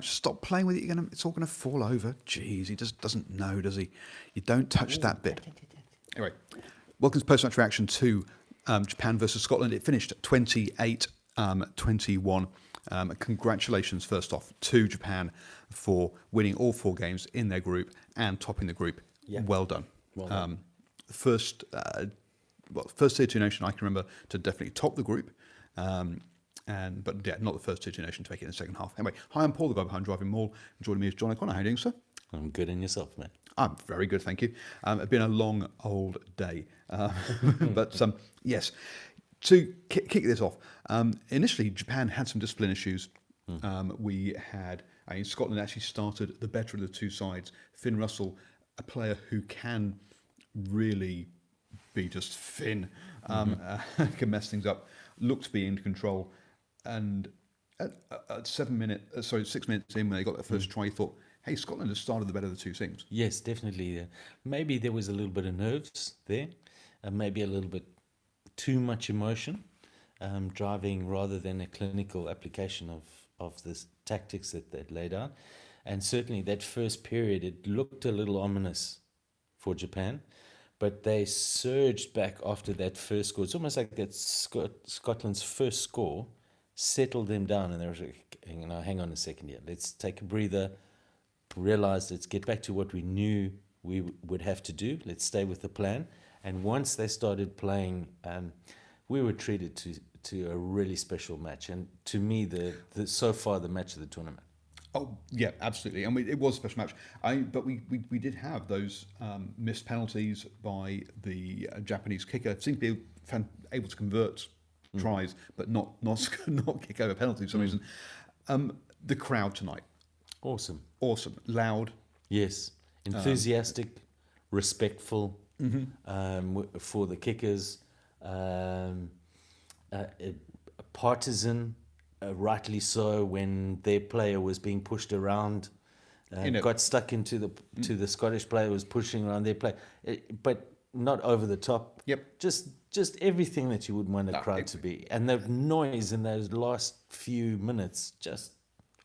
Stop playing with it. It's all gonna fall over. Jeez, he just doesn't know, does he? You don't touch that bit. Anyway, welcome to post-match reaction to Japan versus Scotland. It finished 28-21. Congratulations, first off, to Japan for winning all 4 games in their group and topping the group. Yeah. Well done. Well done. First tier 2 nation I can remember to definitely top the group. But yeah, not the first tier 2 nation to make it in the second half. Anyway, hi, I'm Paul, the guy behind DrivingMaul. Joining me is John O'Connor. How are you doing, sir? I'm good in yourself, man. I'm very good, thank you. It's been a long, old day. But yes, to kick this off, initially Japan had some discipline issues. Scotland actually started the better of the 2 sides. Finn Russell, a player who can really be just Finn, can mess things up, looked to be in control. And at 6 minutes in, when they got their first try, you thought, hey, Scotland has started the better of the 2 teams. Yes, definitely. Maybe there was a little bit of nerves there, maybe a little bit too much emotion, driving rather than a clinical application of the tactics that they'd laid out. And certainly that first period, it looked a little ominous for Japan, but they surged back after that first score. It's almost like that Scotland's first score settled them down, and they were like, hang on a second here. Let's take a breather, realize, let's get back to what we knew we would have to do. Let's stay with the plan. And once they started playing, we were treated to a really special match. And to me, so far the match of the tournament. Oh, yeah, absolutely. And it was a special match. But we did have those missed penalties by the Japanese kicker. Seemed to be able to convert tries, but not kick over penalties for some reason. The crowd tonight. Awesome. Loud. Yes. Enthusiastic, respectful for the kickers, partisan, rightly so, when their player was being pushed around, got stuck into the Scottish player was pushing around their player, but not over the top. Yep. Just everything that you would want a crowd to be. And the noise in those last few minutes, just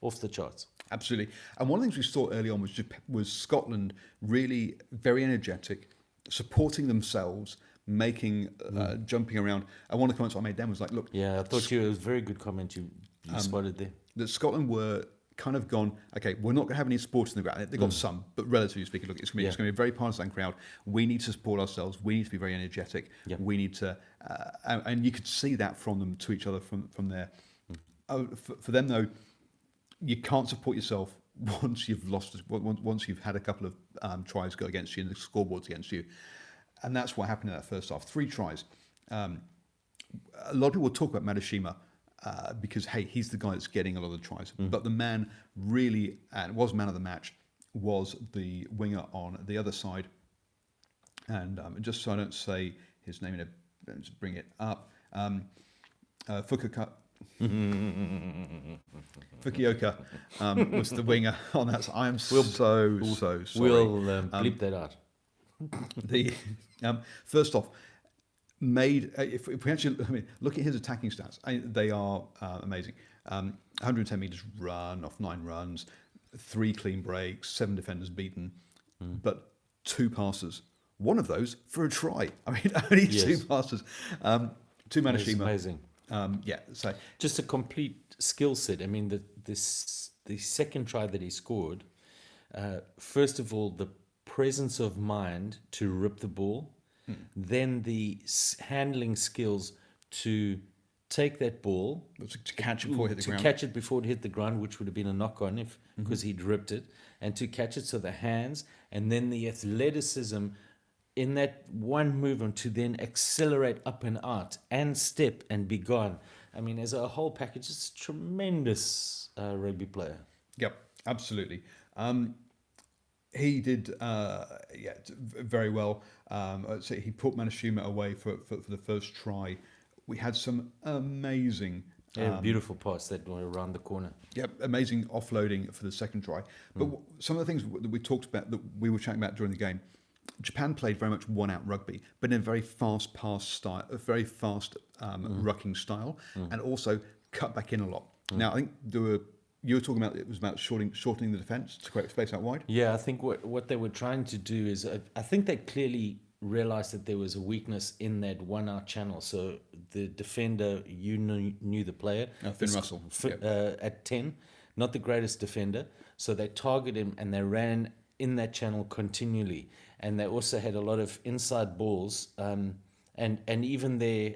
off the charts. Absolutely. And one of the things we saw early on was Scotland really very energetic, supporting themselves, making, jumping around. And one of the comments I made then was like, look. Yeah, I thought it was a very good comment you spotted there. That Scotland were kind of gone, okay, we're not going to have any support in the ground. They've got some, but relatively speaking, look, it's going to be a very partisan crowd. We need to support ourselves. We need to be very energetic. Yep. We need to, and you could see that from them to each other from there. For them, though, you can't support yourself once you've once you've had a couple of tries go against you and the scoreboards against you. And that's what happened in that first half. 3 tries. A lot of people talk about Madashima because, hey, he's the guy that's getting a lot of the tries. But the man really, and was man of the match, was the winger on the other side. And just so I don't say his name, let's bring it up. Fukioka was the winger on that side. I am so sorry. We'll bleep that out. The first off, if we actually look at his attacking stats, they are amazing. 110 meters run off 9 runs, 3 clean breaks, 7 defenders beaten, but 2 passes. One of those for a try. Only 2 passes. 2 Madashima. Amazing. So just a complete skill set. The second try that he scored, first of all, the presence of mind to rip the ball, then the handling skills to take that ball, to catch it before it hit the ground. Catch it before it hit the ground, which would have been a knock-on because he'd ripped it, and to catch it, so the hands, and then the athleticism in that one movement to then accelerate up and out and step and be gone. As a whole package, it's a tremendous rugby player. Yep, absolutely. He did very well. So he put Madashima away for the first try. We had some amazing... beautiful pass that were around the corner. Yep, amazing offloading for the second try. But some of the things that we talked about, that we were chatting about during the game, Japan played very much one-out rugby, but in a very fast pass style, a very fast rucking style, and also cut back in a lot. Now, I think there were you were talking about it was about shortening the defence to create space out wide. Yeah, I think what they were trying to do is, I think they clearly realized that there was a weakness in that 1-out channel. So the defender, knew the player. Finn Russell. At 10, not the greatest defender. So they targeted him and they ran in that channel continually. And they also had a lot of inside balls, and even their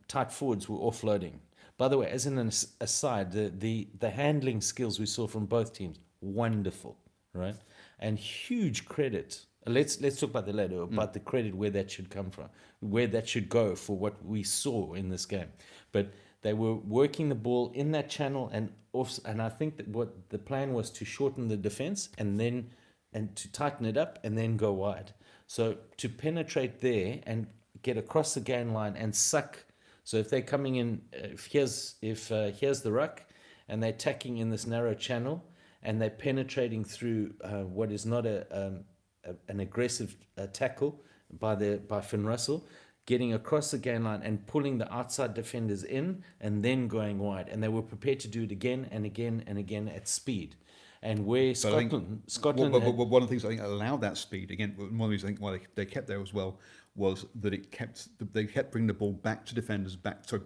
tight forwards were offloading. By the way, as an aside, the handling skills we saw from both teams, wonderful, right? And huge credit. Let's talk about that later, about the credit, where that should come from, where that should go for what we saw in this game. But they were working the ball in that channel and I think that what the plan was to shorten the defense and to tighten it up and then go wide. So to penetrate there and get across the gain line and suck. So if they're coming in, here's the ruck, and they're attacking in this narrow channel, and they're penetrating through what is not an aggressive tackle by Finn Russell, getting across the gain line and pulling the outside defenders in, and then going wide. And they were prepared to do it again and again and again at speed. And where Scotland one of the things I think allowed that speed, again, one of the reasons I think why they kept there as well, was that they kept bringing the ball back to defenders, back to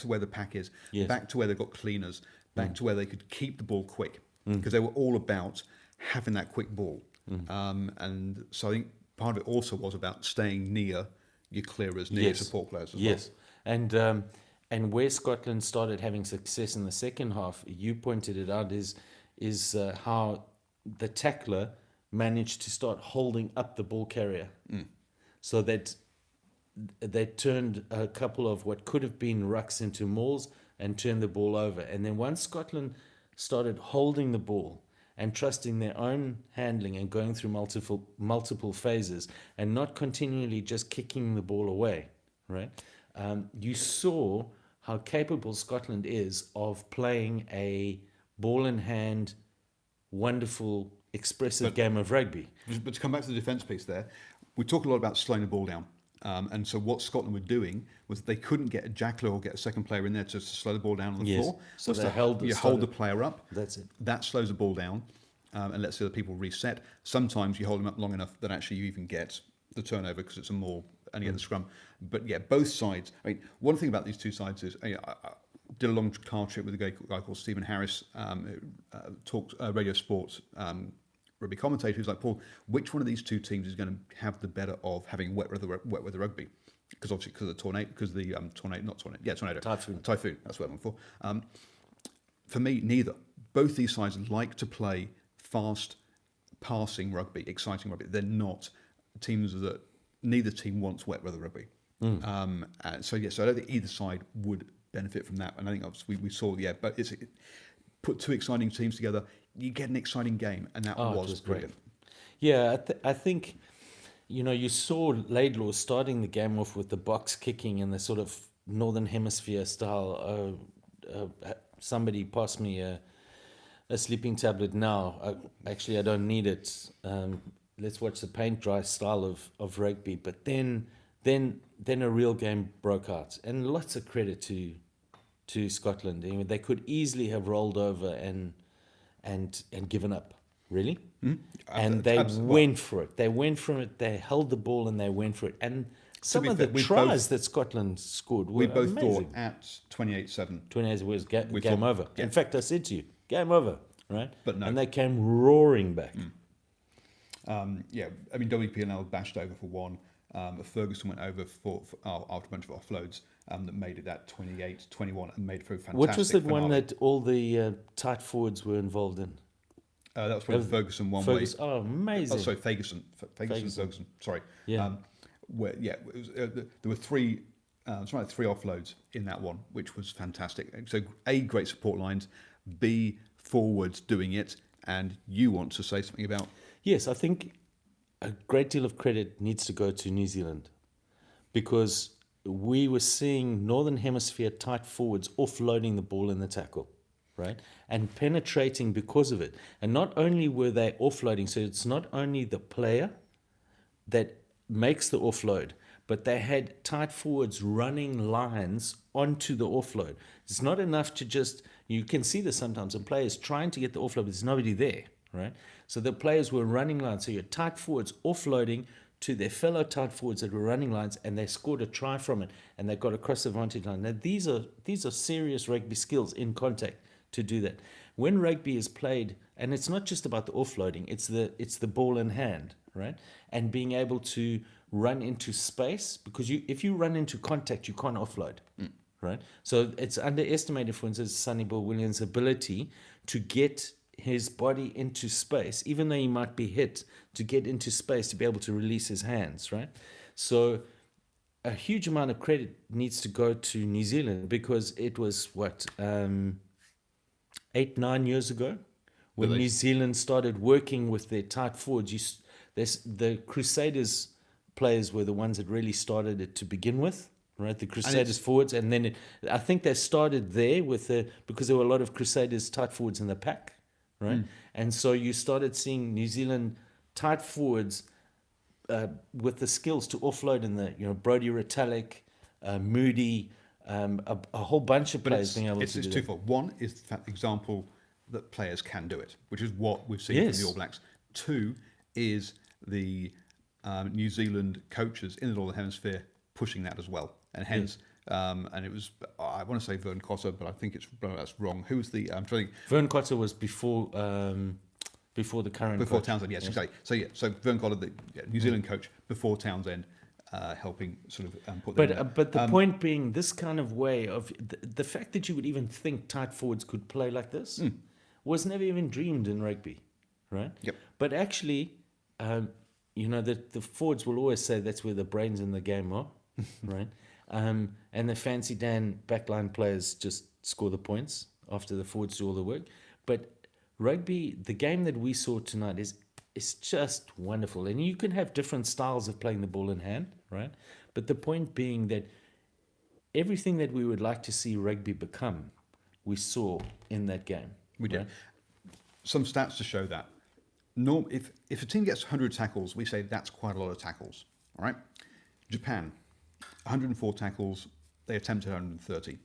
where the pack is, back to where they've got cleaners, back to where they could keep the ball quick, because they were all about having that quick ball. And so I think part of it also was about staying near your clearers, near your support players as well. And where Scotland started having success in the second half, you pointed it out, is how the tackler managed to start holding up the ball carrier. So that they turned a couple of what could have been rucks into mauls and turned the ball over. And then once Scotland started holding the ball and trusting their own handling and going through multiple phases and not continually just kicking the ball away, right? You saw how capable Scotland is of playing a ball in hand, wonderful, expressive game of rugby. But to come back to the defence piece there, we talk a lot about slowing the ball down. And so what Scotland were doing was they couldn't get a jackler or get a second player in there to slow the ball down on the floor. So they hold the player up. That's it. That slows the ball down and lets the other people reset. Sometimes you hold them up long enough that actually you even get the turnover because it's a maul and you get the scrum. But yeah, both sides. I mean, one thing about these two sides is I did a long car trip with a guy called Stephen Harris, who talks Radio Sports rugby commentator, who's like, Paul, which one of these two teams is going to have the better of having wet weather rugby? Because obviously, because of the tornado. Typhoon. That's what I'm for. For me, neither. Both these sides like to play fast, passing rugby, exciting rugby. They're not teams that neither team wants wet weather rugby. So I don't think either side would benefit from that. And I think obviously we saw, but put two exciting teams together, you get an exciting game, and that was brilliant. Yeah, I think, you saw Laidlaw starting the game off with the box kicking and the sort of Northern Hemisphere style. Somebody passed me a sleeping tablet now. Actually, I don't need it. Let's watch the paint dry style of rugby. But then a real game broke out, and lots of credit to Scotland. I mean, they could easily have rolled over and given up, really. And they went for it. They went for it. They held the ball and they went for it. And some of the tries that Scotland scored were amazing. We both thought at 28-7. 28 was game over. Yeah. In fact, I said to you, game over, right? But no. And they came roaring back. I mean, WPNL bashed over for one. Ferguson went over for after a bunch of offloads that made it at 28-21 and made for a fantastic What was the finale. one that all the tight forwards were involved in? That was probably Ferguson one way. Oh, amazing. Oh, sorry, Ferguson. Sorry. Yeah. There were three offloads in that one, which was fantastic. So A, great support lines, B, forwards doing it, and you want to say something about? Yes, I think a great deal of credit needs to go to New Zealand, because we were seeing Northern Hemisphere tight forwards offloading the ball in the tackle, right? And penetrating because of it. And not only were they offloading, so it's not only the player that makes the offload, but they had tight forwards running lines onto the offload. It's not enough to just, You can see this sometimes in players trying to get the offload, but there's nobody there, right? So the players were running lines. So your tight forwards offloading to their fellow tight forwards that were running lines, and they scored a try from it, and they got across the advantage line. Now these are serious rugby skills in contact to do that. When rugby is played, and it's not just about the offloading, it's the ball in hand, right? And being able to run into space, because if you run into contact, you can't offload, right? So it's underestimated, for instance, Sonny Bill Williams' ability to get his body into space, even though he might be hit, to get into space to be able to release his hands, right? So a huge amount of credit needs to go to New Zealand, because it was 8-9 years ago when New Zealand started working with their tight forwards. The Crusaders players were the ones that really started it to begin with, right? The Crusaders forwards, and then I think they started there because there were a lot of Crusaders tight forwards in the pack, right? And so you started seeing New Zealand tight forwards with the skills to offload in the Brodie Retallick, Moody, a whole bunch of players being able to do It's that. twofold. One is the fact example that players can do it, which is what we've seen from the All Blacks. Two is the New Zealand coaches in the Northern Hemisphere pushing that as well, and hence, and it was, I want to say Vern Cotter, but I think that's wrong. Who was the? I'm trying to think. Vern Cotter was before the current Before coach. Townsend, yes, exactly. So Vern Cotter, the New Zealand coach, before Townsend, helping sort of put them in. But the point being, this kind of way of the fact that you would even think tight forwards could play like this was never even dreamed in rugby, right? Yep. But actually, the forwards will always say that's where the brains in the game are, right? And the fancy Dan backline players just score the points after the forwards do all the work. But rugby, the game that we saw tonight is just wonderful. And you can have different styles of playing the ball in hand, right? But the point being that everything that we would like to see rugby become, we saw in that game. We did. Some stats to show that. If a team gets 100 tackles, we say that's quite a lot of tackles. All right. Japan, 104 tackles. They attempted 130.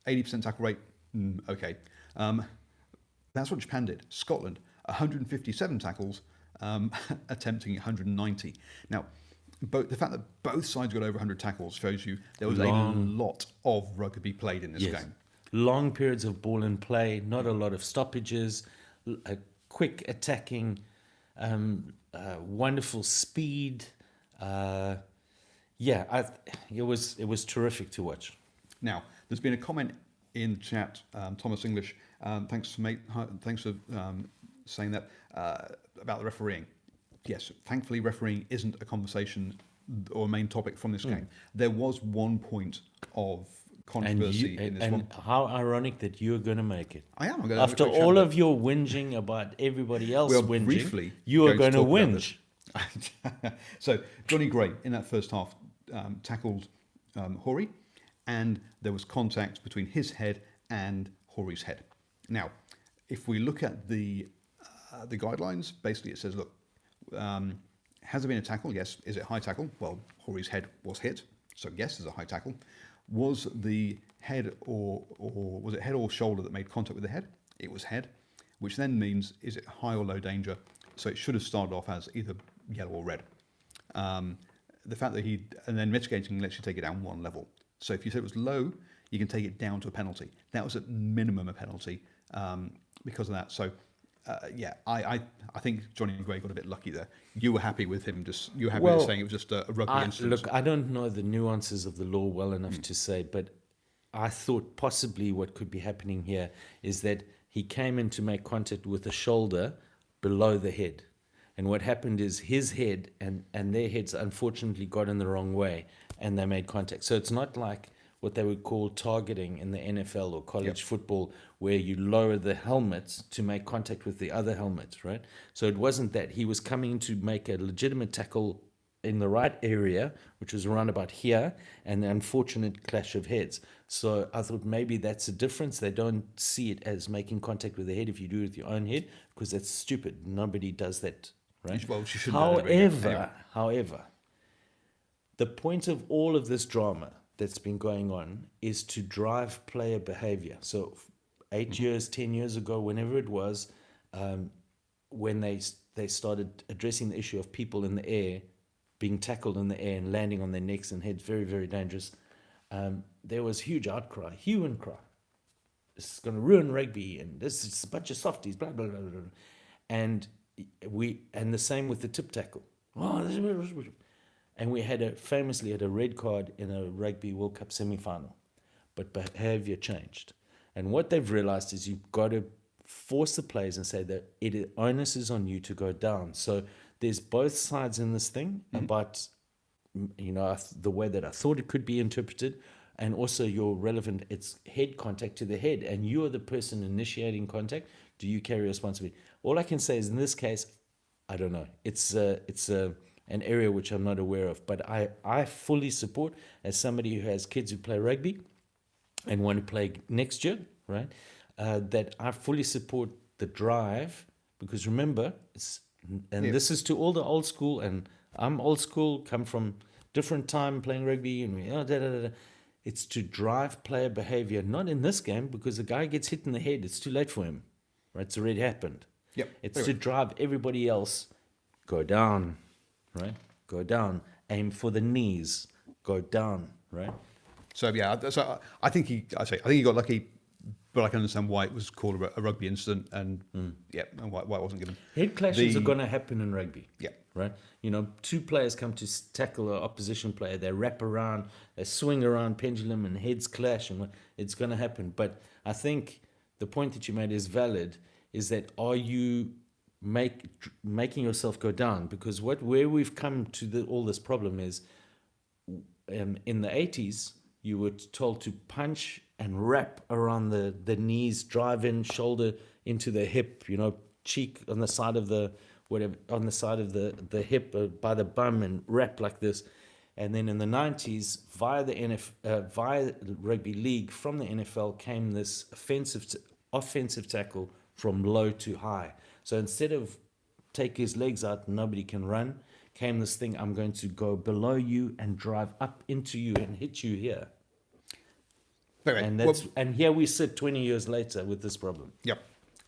80% tackle rate. Okay. That's what Japan did. Scotland, 157 tackles, attempting 190. Now, the fact that both sides got over 100 tackles shows you there was a lot of rugby played in this game. Long periods of ball in play, not a lot of stoppages, a quick attacking, wonderful speed. It was terrific to watch. Now, there's been a comment in the chat, Thomas English. Thanks for saying that about the refereeing. Yes, thankfully, refereeing isn't a conversation or a main topic from this game. There was one point of controversy in this one. How ironic that you're going to make it. I am. After all of your whinging about everybody else whinging, briefly you are going to whinge. So Johnny Gray in that first half tackled Horry, and there was contact between his head and Horry's head. Now, if we look at the guidelines, basically it says, look, has there been a tackle? Yes. Is it a high tackle? Well, Horry's head was hit, so yes, there's a high tackle. Was the head or was it head or shoulder that made contact with the head? It was head, which then means, is it high or low danger? So it should have started off as either yellow or red. The fact that and then mitigating lets you take it down one level. So if you say it was low, you can take it down to a penalty. That was at minimum a penalty because of that. So I think Johnny Gray got a bit lucky there. You were happy with him with saying it was just a rugby incident. Look, I don't know the nuances of the law well enough to say, but I thought possibly what could be happening here is that he came in to make contact with the shoulder below the head. And what happened is his head and their heads unfortunately got in the wrong way and they made contact. So it's not like what they would call targeting in the NFL or college football, where you lower the helmets to make contact with the other helmets, right? So it wasn't that. He was coming to make a legitimate tackle in the right area, which was around about here, and the unfortunate clash of heads. So I thought maybe that's a difference. They don't see it as making contact with the head if you do it with your own head, because that's stupid. Nobody does that, right? Well, she shouldn't. However, the point of all of this drama that's been going on is to drive player behavior. So 8 years, 10 years ago, whenever it was, when they started addressing the issue of people in the air being tackled in the air and landing on their necks and heads, very, very dangerous. There was huge outcry, hue and cry. This is going to ruin rugby, and this is a bunch of softies, blah blah blah blah. And the same with the tip tackle. And we famously had a red card in a Rugby World Cup semi-final, but behaviour changed. And what they've realised is you've got to force the players and say that onus is on you to go down. So there's both sides in this thing about, the way that I thought it could be interpreted, and also your relevant, it's head contact to the head, and you are the person initiating contact. Do you carry responsibility? All I can say is in this case, I don't know. It's an area which I'm not aware of, but I fully support, as somebody who has kids who play rugby and want to play next year, right? That I fully support the drive, because remember, this is to all the old school, and I'm old school, come from different time playing rugby, and it's to drive player behavior, not in this game, because the guy gets hit in the head, it's too late for him, right? It's already happened. Yep. It's to drive everybody else, go down, right? Go down, aim for the knees, go down, right? So I think he got lucky, but I can understand why it was called a rugby incident, and and why it wasn't given. Head clashes are going to happen in rugby. Yeah. Right? Two players come to tackle an opposition player, they wrap around, they swing around pendulum, and heads clash, and it's going to happen. But I think the point that you made is valid, is that are you making yourself go down? Because where we've come to all this problem is, in the 80s, you were told to punch and wrap around the knees, drive in, shoulder into the hip, cheek on the side of the hip, by the bum, and wrap like this. And then in the 90s, via the rugby league from the NFL came this offensive tackle from low to high. So instead of take his legs out, nobody can run, came this thing, I'm going to go below you and drive up into you and hit you here. And here we sit 20 years later with this problem. Yep.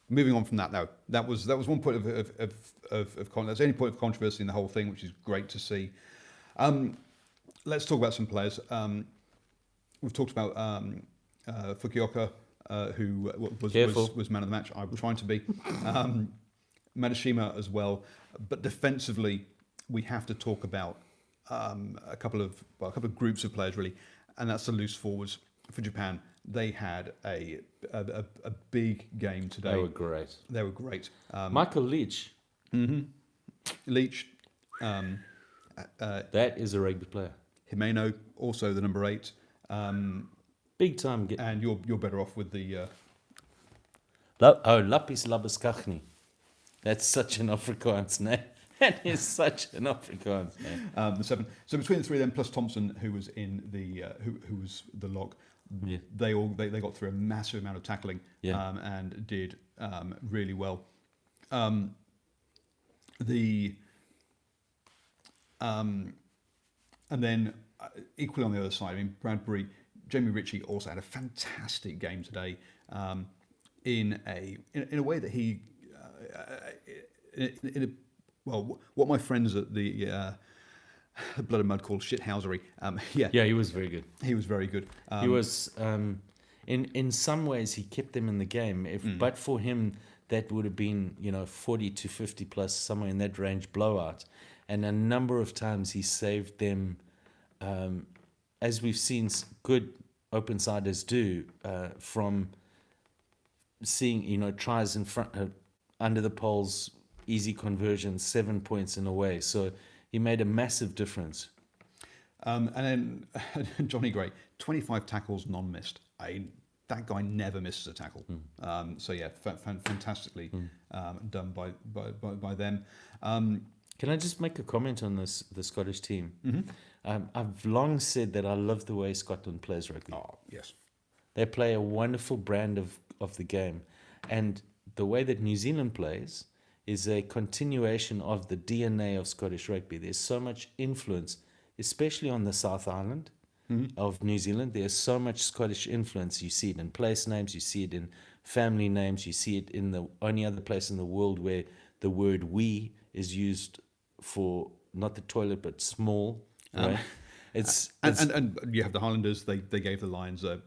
Moving on from that now, that was one point of that's the only point of controversy in the whole thing, which is great to see. Let's talk about some players. We've talked about Fukuoka, who was man of the match. I was trying to be. Madashima as well, but defensively, we have to talk about a couple of groups of players really, and that's the loose forwards for Japan. They had a big game today. They were great. Michael Leach. Mm-hmm. Leach. That is a rugby player. Himeno, also the number 8. Big time. And you're better off with the... Lapis Labuskachni. That's such an Afrikaans name. That is such an Afrikaans name. The 7. So between the three of them, plus Thompson, who was in the who was the lock, they got through a massive amount of tackling, and did really well. And then equally on the other side, I mean, Bradbury, Jamie Ritchie also had a fantastic game today, in a way that he. What my friends at the Blood and Mud call shithousery. He was very good. He was very good. He was, in some ways, he kept them in the game. But for him, that would have been 40 to 50 plus, somewhere in that range, blowout. And a number of times he saved them, as we've seen good open siders do, from seeing tries in front. Under the poles, easy conversions, 7 points in a way. So he made a massive difference. And then Johnny Gray, 25 tackles, non-missed. That guy never misses a tackle. Fantastically done by them. Can I just make a comment on the Scottish team? Mm-hmm. I've long said that I love the way Scotland plays rugby. Oh, yes. They play a wonderful brand of the game. And the way that New Zealand plays is a continuation of the DNA of Scottish rugby. There's so much influence, especially on the South Island of New Zealand. There's so much Scottish influence. You see it in place names, you see it in family names. You see it in the only other place in the world where the word "we" is used for not the toilet but small, right? And you have the Highlanders. They gave the Lions a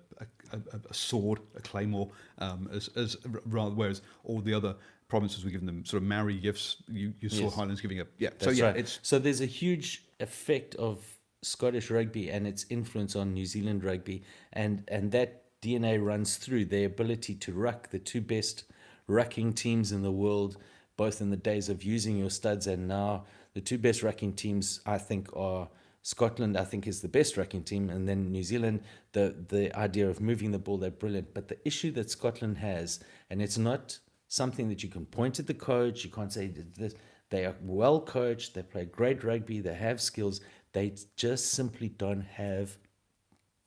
sword, a claymore, as rather, whereas all the other provinces were giving them sort of Maori gifts. You saw Yes. Highlands giving a That's So yeah, right. it's So there's a huge effect of Scottish rugby and its influence on New Zealand rugby, and that DNA runs through their ability to ruck the two best rucking teams in the world, both in the days of using your studs and now. The two best rucking teams, I think, are Scotland, I think, is the best rucking team, and then New Zealand, the idea of moving the ball, they're brilliant. But the issue that Scotland has, and it's not something that you can point at the coach, you can't say this, they are well coached, they play great rugby, they have skills, they just simply don't have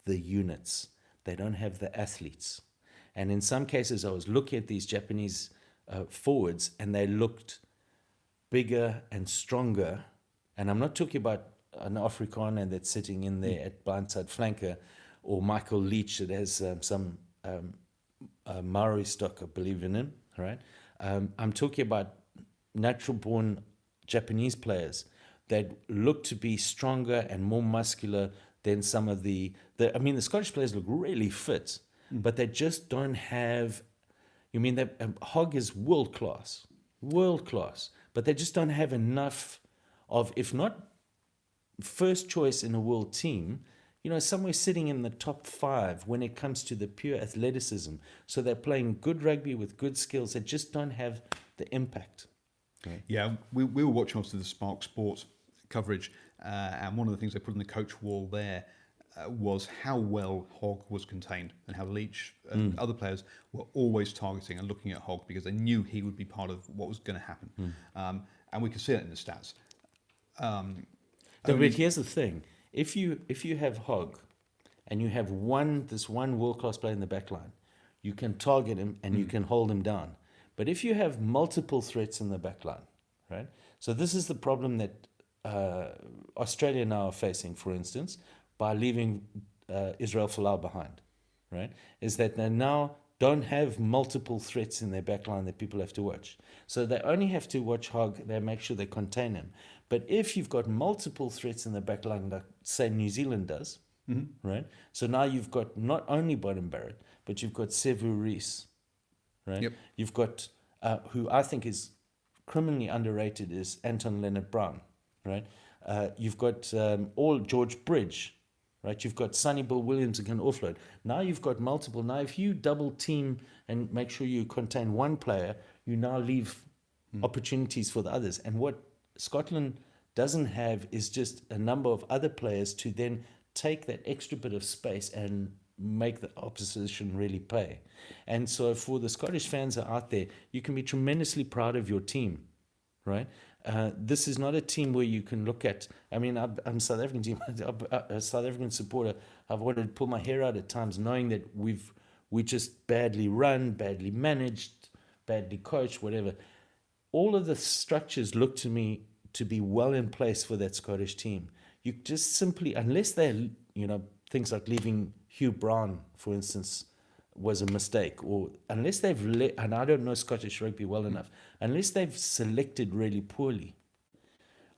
the units, they don't have the athletes. And in some cases, I was looking at these Japanese forwards, and they looked bigger and stronger. And I'm not talking about an Afrikaner that's sitting in there at blindside flanker, or Michael Leach that has some Maori stock, I believe in him, right? I'm talking about natural-born Japanese players that look to be stronger and more muscular than some of the Scottish players look really fit, but they just don't have. You mean that Hogg is world class, but they just don't have enough of, if not first choice in a world team, somewhere sitting in the top 5 when it comes to the pure athleticism. So they're playing good rugby with good skills. They just don't have the impact. Right. Yeah, we were watching obviously the Spark Sports coverage, and one of the things they put on the coach wall there was how well Hogg was contained, and how Leach and other players were always targeting and looking at Hogg because they knew he would be part of what was going to happen. And we could see it in the stats. But here's the thing: if you have Hogg, and you have this one world class player in the back line, you can target him and you can hold him down. But if you have multiple threats in the back line, right? So this is the problem that Australia now are facing, for instance, by leaving Israel Folau behind, right? Is that they now don't have multiple threats in their back line that people have to watch. So they only have to watch Hogg, they make sure they contain him. But if you've got multiple threats in the back line, like say New Zealand does, right? So now you've got not only Bottom Barrett, but you've got Sevu Reece, right? Yep. You've got, who I think is criminally underrated, is Anton Leonard-Brown, right? You've got all George Bridge, right? You've got Sonny Bill Williams who can offload. Now you've got multiple. Now if you double team and make sure you contain one player, you now leave opportunities for the others. And what Scotland doesn't have is just a number of other players to then take that extra bit of space and make the opposition really pay. And so for the Scottish fans that are out there, you can be tremendously proud of your team, right? This is not a team where you can look at. I mean, I'm a South African team, a South African supporter. I've wanted to pull my hair out at times, knowing that we just badly run, badly managed, badly coached, whatever. All of the structures look to me to be well in place for that Scottish team. You just simply, unless they're, things like leaving Hugh Brown, for instance, was a mistake, or unless they've and I don't know Scottish rugby well enough, unless they've selected really poorly,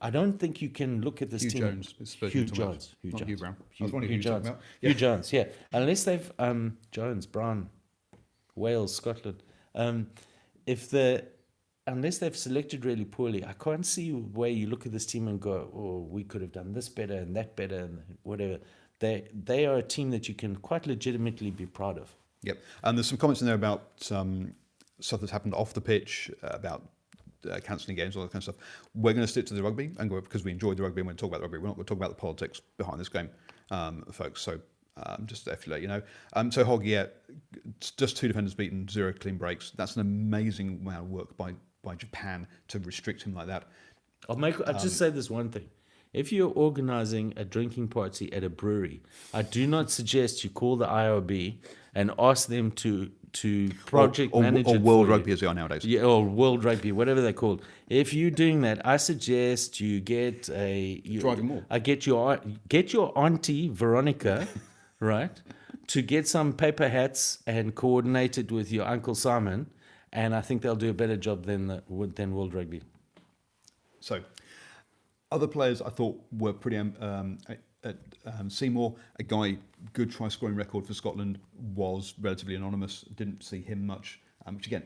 I don't think you can look at this Hugh team. Jones. Hugh Jones. Not Hugh Brown. I was Hugh wondering who you were Jones. talking about. Hugh Jones, yeah. Unless they've Jones, Brown, Wales, Scotland. Unless they've selected really poorly, I can't see where you look at this team and go, "Oh, we could have done this better and that better and whatever." They are a team that you can quite legitimately be proud of. Yep. And there's some comments in there about stuff that's happened off the pitch, about cancelling games, all that kind of stuff. We're going to stick to the rugby, and because we enjoy the rugby and we're going to talk about the rugby. We're not going to talk about the politics behind this game, folks. So just to let you know. So Hogg, just 2 defenders beaten, 0 clean breaks. That's an amazing amount of work by Japan to restrict him like that. I'll just say this one thing. If you're organising a drinking party at a brewery, I do not suggest you call the IRB and ask them to project manage it or World for Rugby you. as they are nowadays. Yeah, or World Rugby, whatever they're called. If you're doing that, I suggest you get DrivingMaul. get your auntie Veronica, right, to get some paper hats and coordinate it with your Uncle Simon, and I think they'll do a better job than World Rugby. So, other players I thought were pretty. Seymour, a guy, good try scoring record for Scotland, was relatively anonymous. Didn't see him much, which again,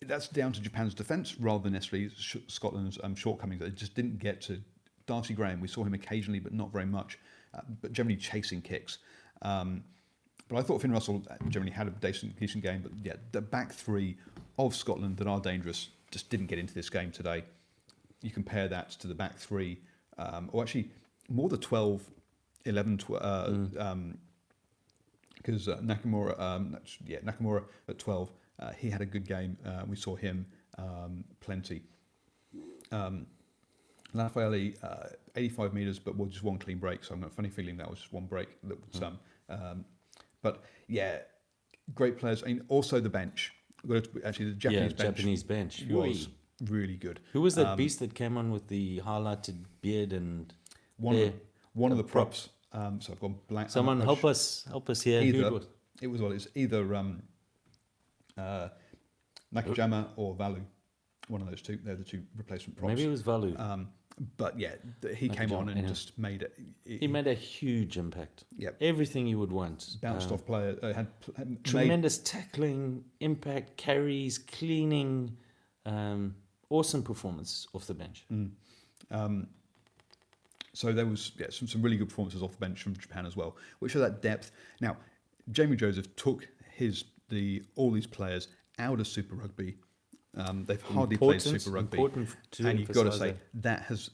that's down to Japan's defence rather than necessarily Scotland's shortcomings. They just didn't get to Darcy Graham. We saw him occasionally, but not very much, but generally chasing kicks. But I thought Finn Russell generally had a decent game. But yeah, the back three of Scotland that are dangerous just didn't get into this game today. You compare that to the back three, or actually more the 12, 11, because Nakamura, Nakamura at 12, he had a good game. We saw him plenty. Lafayette, 85 metres, but just one clean break. So I've got a funny feeling that was just one break. That was, but yeah, great players. And also the bench. Actually, the Japanese bench was really good. Who was that beast that came on with the highlighted beard and one of the props? So I've gone blank. Someone help us here. It was either Nakajima or Valu. One of those two. They're the two replacement props. Maybe it was Valu. But yeah, he came on and just made it. He made a huge impact. Yep. Everything you would want. Bounced off player. Had tremendous tackling, impact, carries, cleaning. Awesome performance off the bench. So there was some really good performances off the bench from Japan as well, which show that depth. Now, Jamie Joseph took all these players out of Super Rugby. They've hardly played Super Rugby, and you've got to say that has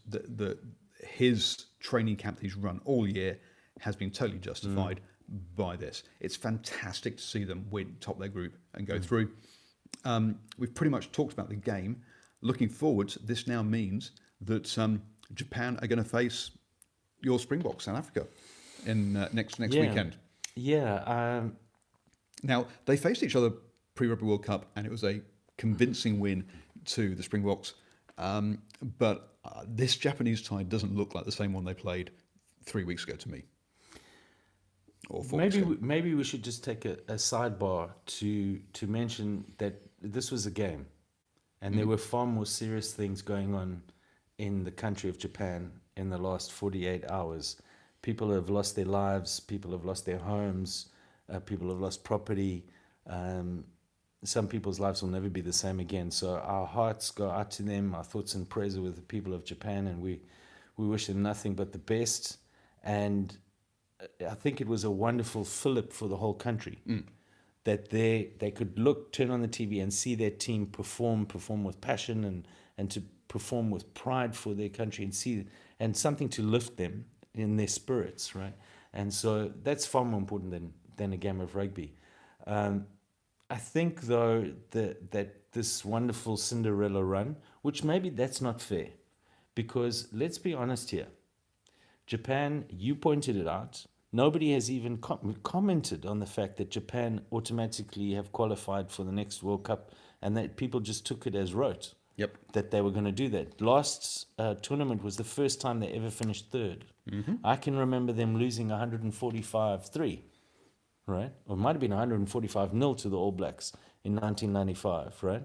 his training camp that he's run all year has been totally justified by this. It's fantastic to see them top their group and go through. We've pretty much talked about the game. Looking forward, this now means that Japan are going to face your Springboks, South Africa, in next weekend. Yeah. Now, they faced each other pre-Rugby World Cup, and it was a convincing win to the Springboks. But this Japanese side doesn't look like the same one they played 3 weeks ago to me. Or 4 weeks ago. Maybe we should just take a sidebar to mention that this was a game, and there were far more serious things going on in the country of Japan in the last 48 hours. People have lost their lives, people have lost their homes, people have lost property. Some people's lives will never be the same again. So our hearts go out to them, our thoughts and prayers are with the people of Japan, and we wish them nothing but the best. And I think it was a wonderful fillip for the whole country. That they could turn on the TV and see their team perform with passion and to perform with pride for their country and something to lift them in their spirits, right? And so that's far more important than a game of rugby. I think though that this wonderful Cinderella run, which maybe that's not fair, because let's be honest here, Japan, you pointed it out. Nobody has even commented on the fact that Japan automatically have qualified for the next World Cup, and that people just took it as rote. Yep. That they were going to do that. Last tournament was the first time they ever finished third. I can remember them losing 145-3, right? Or it might have been 145-0 to the All Blacks in 1995, right?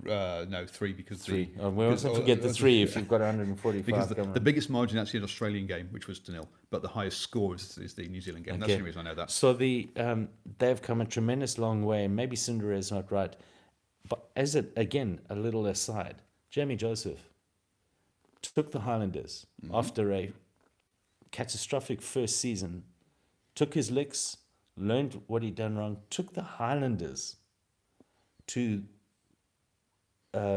No, 3 because three. We also forget the 3 if you've got 145. Because the biggest margin actually an Australian game, which was 0, but the highest score is the New Zealand game. Okay. That's the only reason I know that. So they've come a tremendous long way, and maybe Cinderella's not right. But again, a little aside, Jamie Joseph took the Highlanders after a catastrophic first season, took his licks, learned what he'd done wrong, took the Highlanders to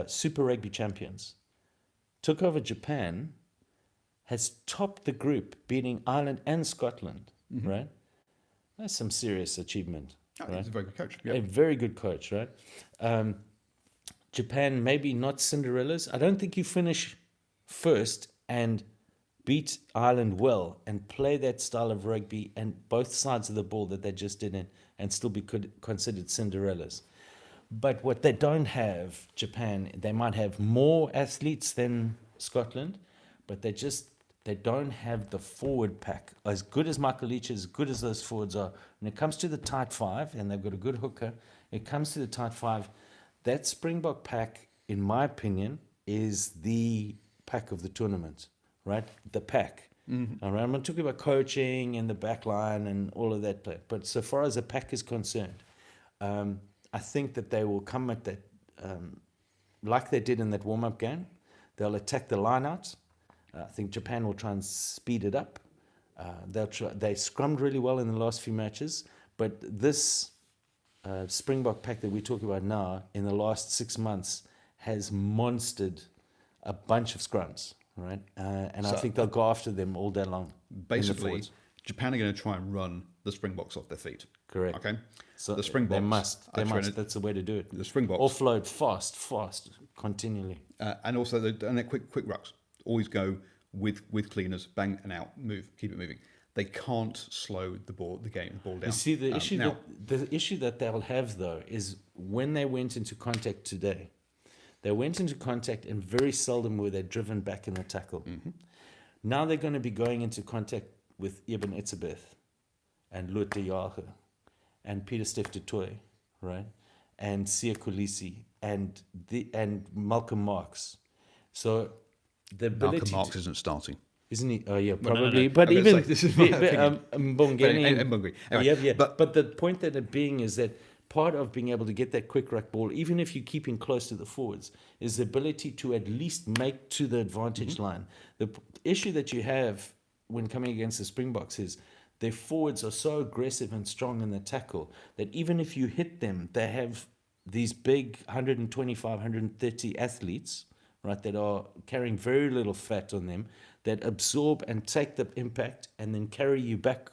Super Rugby champions, took over Japan, has topped the group, beating Ireland and Scotland, right? That's some serious achievement. Right? He's a very good coach. Yep. A very good coach, right? Japan, maybe not Cinderella's. I don't think you finish first and beat Ireland well and play that style of rugby and both sides of the ball that they just did and still be considered Cinderella's. But what they don't have, Japan, they might have more athletes than Scotland, but they just they don't have the forward pack. As good as Michael Leach is, as good as those forwards are, when it comes to the tight five, and they've got a good hooker, it comes to the tight five, that Springbok pack, in my opinion, is the pack of the tournament, right? The pack. All right, I'm not talking about coaching and the back line and all of that, but so far as the pack is concerned, I think that they will come at that like they did in that warm-up game. They'll attack the line-out. I think Japan will try and speed it up. They scrummed really well in the last few matches, but this Springbok pack that we're talking about now, in the last 6 months, has monstered a bunch of scrums, right? And I think they'll go after them all day long. Basically, Japan are going to try and run the Springboks off their feet. Correct. Okay. So the Springboks. They must. That's the way to do it. The Springboks offload fast, continually. And also they're quick rucks. Always go with cleaners, bang and out, move, keep it moving. They can't slow the ball down. You see, the issue that they'll have though is when they went into contact today, they went into contact and very seldom were they driven back in the tackle. Now they're going to be going into contact with Eben Etzebeth and Lut de Jager and Peter Steph de Toy, right? And Sia Kolisi and Malcolm Marx. So the ability Malcolm Marx isn't starting. Isn't he? Oh yeah, probably. No. But even this is my opinion. Mbongeni. Anyway, Yeah. But the point that it being is that part of being able to get that quick ruck ball, even if you're keeping close to the forwards, is the ability to at least make to the advantage line. The issue that you have when coming against the Springboks is their forwards are so aggressive and strong in the tackle that even if you hit them, they have these big 125, 130 athletes, right, that are carrying very little fat on them, that absorb and take the impact and then carry you back.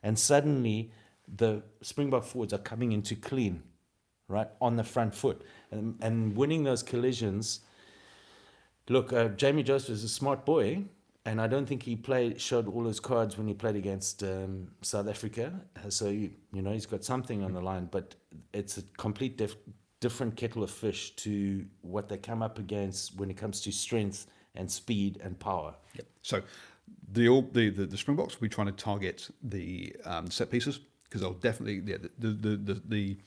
And suddenly the Springbok forwards are coming into clean, right, on the front foot. And winning those collisions. Look, Jamie Joseph is a smart boy, and I don't think he showed all his cards when he played against South Africa. So, he's got something on the line, but it's a complete different kettle of fish to what they come up against when it comes to strength and speed and power. Yep. So the Springboks will be trying to target the set pieces because they'll definitely the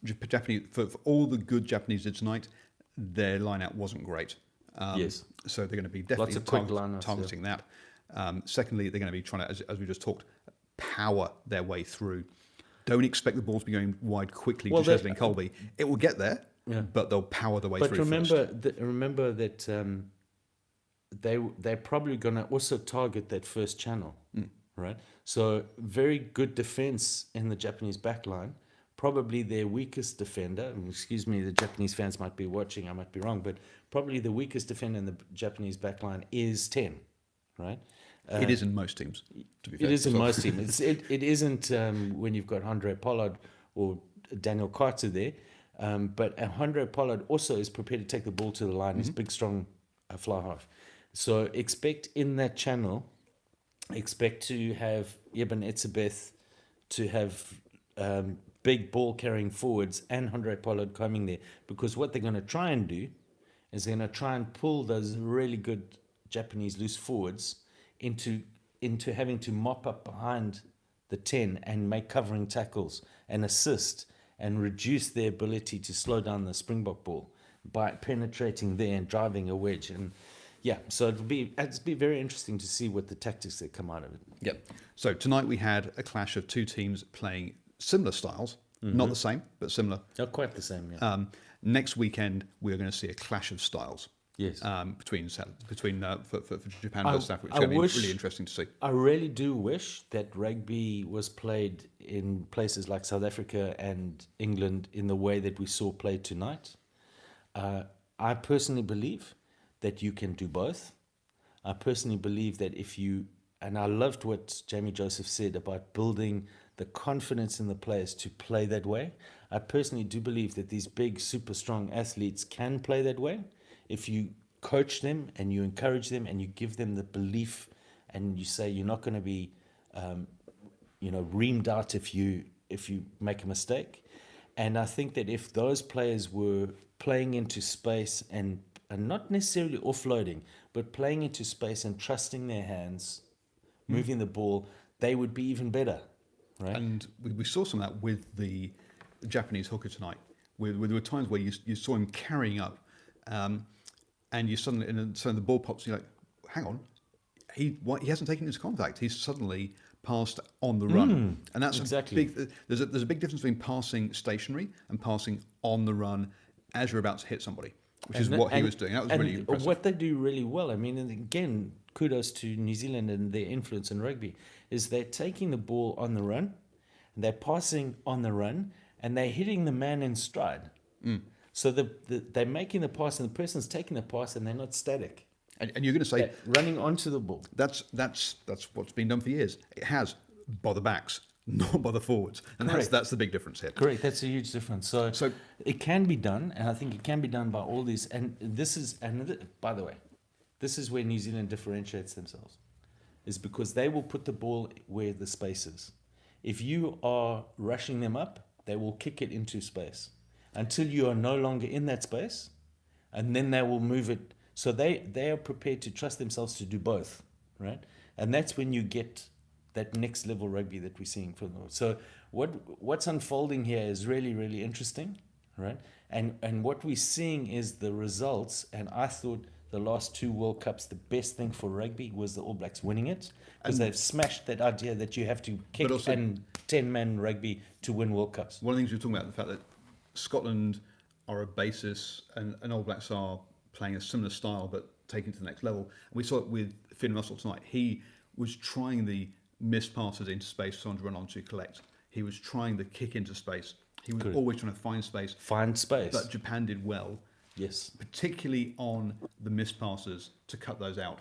Japanese for all the good Japanese did tonight, their line-out wasn't great. Yes. So they're going to be definitely targeting that. Secondly, they're going to be trying to, as we just talked, power their way through. Don't expect the ball to be going wide quickly to Chesley and Colby. It will get there, but they'll power their way through. But remember that they're probably going to also target that first channel, right? So very good defense in the Japanese backline. Probably their weakest defender. Excuse me, the Japanese fans might be watching. I might be wrong, but probably the weakest defender in the Japanese backline is 10, right? It is in most teams, to be fair. It is in most teams. It isn't when you've got Andre Pollard or Daniel Carter there. But Andre Pollard also is prepared to take the ball to the line. He's big, strong fly half. So expect in that channel, expect to have Eben Etzebeth to have big ball carrying forwards and Andre Pollard coming there. Because what they're going to try and do is they're going to try and pull those really good Japanese loose forwards into having to mop up behind the 10 and make covering tackles and assist and reduce their ability to slow down the Springbok ball by penetrating there and driving a wedge. And so it'll be very interesting to see what the tactics that come out of it. Yep. So tonight we had a clash of two teams playing similar styles, not the same, but similar. Not quite the same, yeah. Next weekend we're going to see a clash of styles. Yes. Between for Japan and South Africa. It's going to be really interesting to see. I really do wish that rugby was played in places like South Africa and England in the way that we saw played tonight. I personally believe that you can do both. I personally believe that and I loved what Jamie Joseph said about building the confidence in the players to play that way. I personally do believe that these big, super strong athletes can play that way. If you coach them and you encourage them and you give them the belief and you say you're not going to be, reamed out if you make a mistake. And I think that if those players were playing into space and and not necessarily offloading, but playing into space and trusting their hands, moving the ball, they would be even better, right? And we saw some of that with the Japanese hooker tonight. Where there were times where you saw him carrying up, and you suddenly, and so the ball pops, and you're like, hang on, he hasn't taken into contact. He's suddenly passed on the run, and that's exactly. a big. There's a big difference between passing stationary and passing on the run as you're about to hit somebody, which is what he was doing. That was really impressive. What they do really well, I mean, and again, kudos to New Zealand and their influence in rugby, is they're taking the ball on the run, and they're passing on the run, and they're hitting the man in stride. So they're making the pass, and the person's taking the pass, and they're not static. And you're going to say They're running onto the ball. that's what's been done for years. It has by the backs, not by the forwards, and that's the big difference here. Correct. That's a huge difference. So it can be done, and I think it can be done by all these. And this is, and by the way, this is where New Zealand differentiates themselves, is because they will put the ball where the space is. If you are rushing them up, they will kick it into space until you are no longer in that space, and then they will move it. So they are prepared to trust themselves to do both, right? And that's when you get that next level rugby that we're seeing from them. So what's unfolding here is really, really interesting, right? And what we're seeing is the results. And I thought the last 2 World Cups, the best thing for rugby was the All Blacks winning it, because they've smashed that idea that you have to kick also, and 10-man rugby to win World Cups. One of the things we were talking about, the fact that Scotland are a basis and All Blacks are playing a similar style but taken to the next level. And we saw it with Finn Russell tonight. He was trying the missed passes into space for someone to run on to collect. He was trying the kick into space. He was always trying to find space. Find space. But Japan did well. Yes. Particularly on the missed passes to cut those out,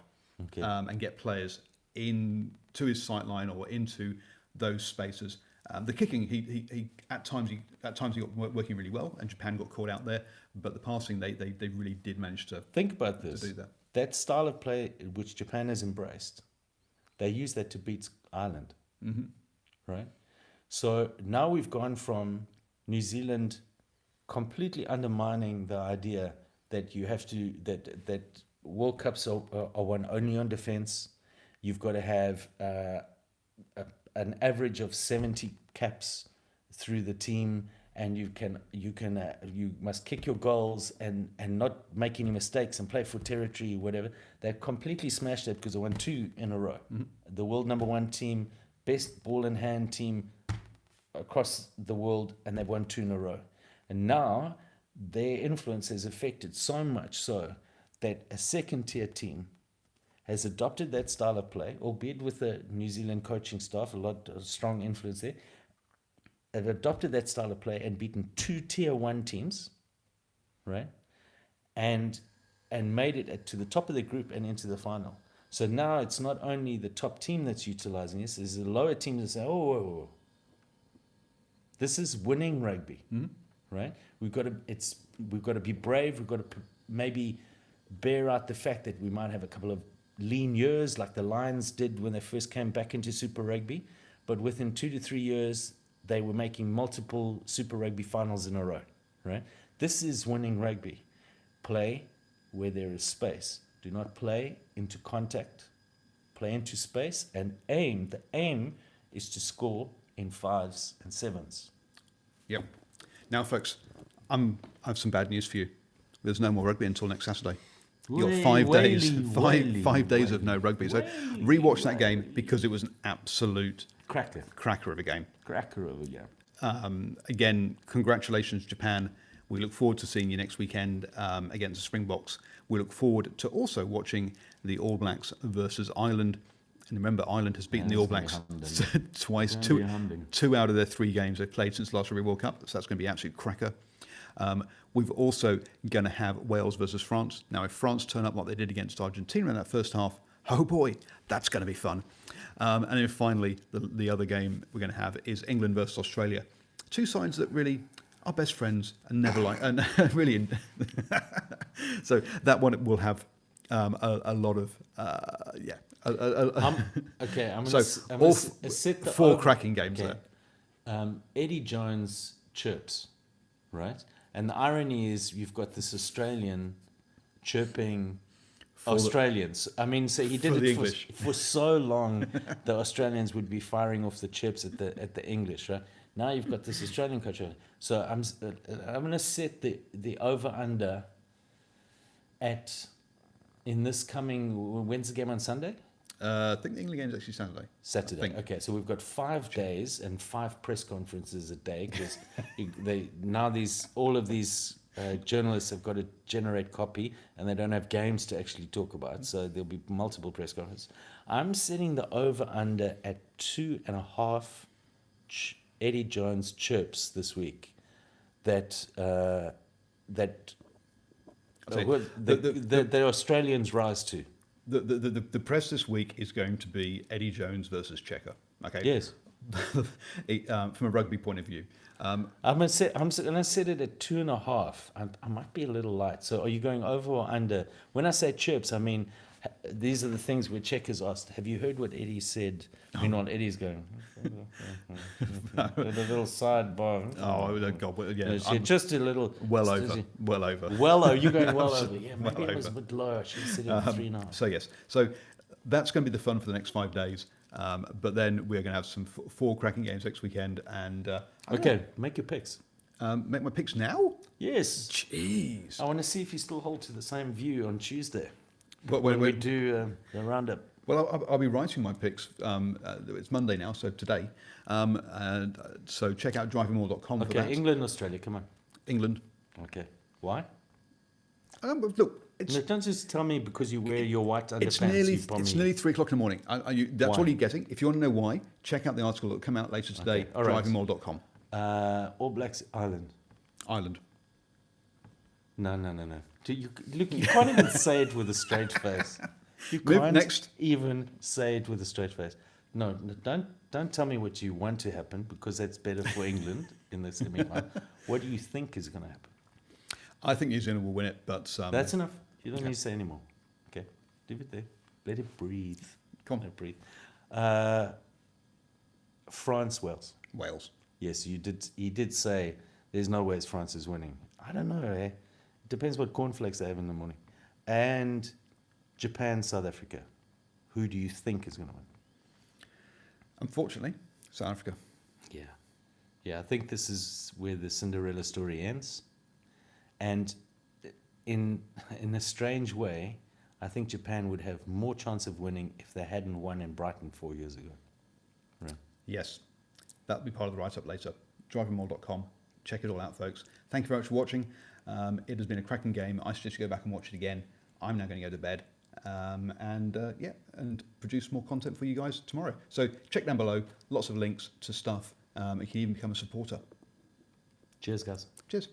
and get players into his sight line or into those spaces. The kicking, he at times he got working really well, and Japan got caught out there. But the passing, they really did manage to think about this. To do that. That style of play which Japan has embraced, they use that to beat Ireland, right? So now we've gone from New Zealand completely undermining the idea that you have to that World Cups are won only on defense. You've got to have an average of 70 caps through the team, and you must kick your goals and not make any mistakes and play for territory, whatever. They completely smashed it because they won 2 in a row. The world number 1 team, best ball in hand team across the world, and they've won 2 in a row. And now their influence has affected so much so that a second tier team has adopted that style of play, albeit with the New Zealand coaching staff, a lot of strong influence there. Have adopted that style of play and beaten 2 tier 1 teams, right? And made it to the top of the group and into the final. So now it's not only the top team that's utilizing this, there's the lower teams that say, oh, this is winning rugby, right? We've got to be brave. We've got to maybe bear out the fact that we might have a couple of lean years like the Lions did when they first came back into Super Rugby, but within 2 to 3 years, they were making multiple Super Rugby finals in a row, right? This is winning rugby. Play where there is space. Do not play into contact. Play into space and aim. The aim is to score in 5s and 7s. Yep. Now, folks, I have some bad news for you. There's no more rugby until next Saturday. You've got 5 days, five days of no rugby. So rewatch that game because it was an absolute cracker of a game. Again, congratulations, Japan. We look forward to seeing you next weekend against the Springboks. We look forward to also watching the All Blacks versus Ireland. And remember, Ireland has beaten the All Blacks twice, two out of their 3 games they've played since the last Rugby World Cup. So that's going to be an absolute cracker. We've also going to have Wales versus France. Now, if France turn up like they did against Argentina in that first half, oh boy, that's going to be fun. And then finally, the other game we're going to have is England versus Australia. 2 sides that really are best friends and never like, and really. So that one will have a lot of, yeah. Okay, I'm so going to set the 4 cracking games there. Eddie Jones chirps, right? And the irony is you've got this Australian chirping For the- Australians. I mean, so he did for the it English. for so long. The Australians would be firing off the chips at the English, right? Now you've got this Australian culture. So I'm going to set the over under at in this coming. When's the game on Sunday? I think the England game is actually Saturday. Saturday. think. Okay, so we've got 5 days and 5 press conferences a day because all of these journalists have got to generate copy and they don't have games to actually talk about. So there'll be multiple press conferences. I'm setting the over under at 2.5 Eddie Jones chirps this week. That I'll tell you, the Australians rise to. The press this week is going to be Eddie Jones versus Checker. Okay. Yes. From a rugby point of view. I'm gonna set it at 2.5. I might be a little light. So are you going over or under? When I say chirps, I mean these are the things where Checkers asked. Have you heard what Eddie said? Meanwhile, Eddie's going. A little sidebar. Oh God! Well, yeah, just a little. well over. Well over. You're going well over. Yeah, maybe well I was a over. bit low. I should have said it at 3.5. So yes, so that's going to be the fun for the next 5 days. But then we're going to have some 4 cracking games next weekend, and Okay, make your picks. make my picks now. Yes. Jeez. I want to see if you still hold to the same view on Tuesday But when we do the roundup. Well, I'll be writing my picks. It's Monday now, so today. And so check out DrivingMaul.com for Okay, that. England, Australia, come on. England. Okay, why? Look, No, don't just tell me because you wear your white underpants. it's nearly you probably- it's nearly 3 o'clock in the morning. That's Why? all you're getting. If you want to know why, check out the article that will come out later today. Okay, all right. DrivingMaul.com. All Blacks Island. Ireland. No. Look, you can't even say it with a straight face. You Move can't next. even say it with a straight face. No, don't tell me what you want to happen because that's better for England in the semi-final. What do you think is going to happen? I think New Zealand will win it, but That's enough. You don't need to say anymore. Okay, leave it there. Let it breathe. Come on. Let it breathe. France, Wales. Wales. Yes, you did. He did say there's no way France is winning. I don't know. It depends what cornflakes they have in the morning. And Japan, South Africa. Who do you think is going to win? Unfortunately, South Africa. Yeah. I think this is where the Cinderella story ends. And in a strange way, I think Japan would have more chance of winning if they hadn't won in Brighton 4 years ago. Right. Yes, that'll be part of the write-up later. DrivingMaul.com. Check it all out, folks. Thank you very much for watching. It has been a cracking game. I suggest you go back and watch it again. I'm now going to go to bed and produce more content for you guys tomorrow. So check down below. Lots of links to stuff. You can even become a supporter. Cheers, guys. Cheers.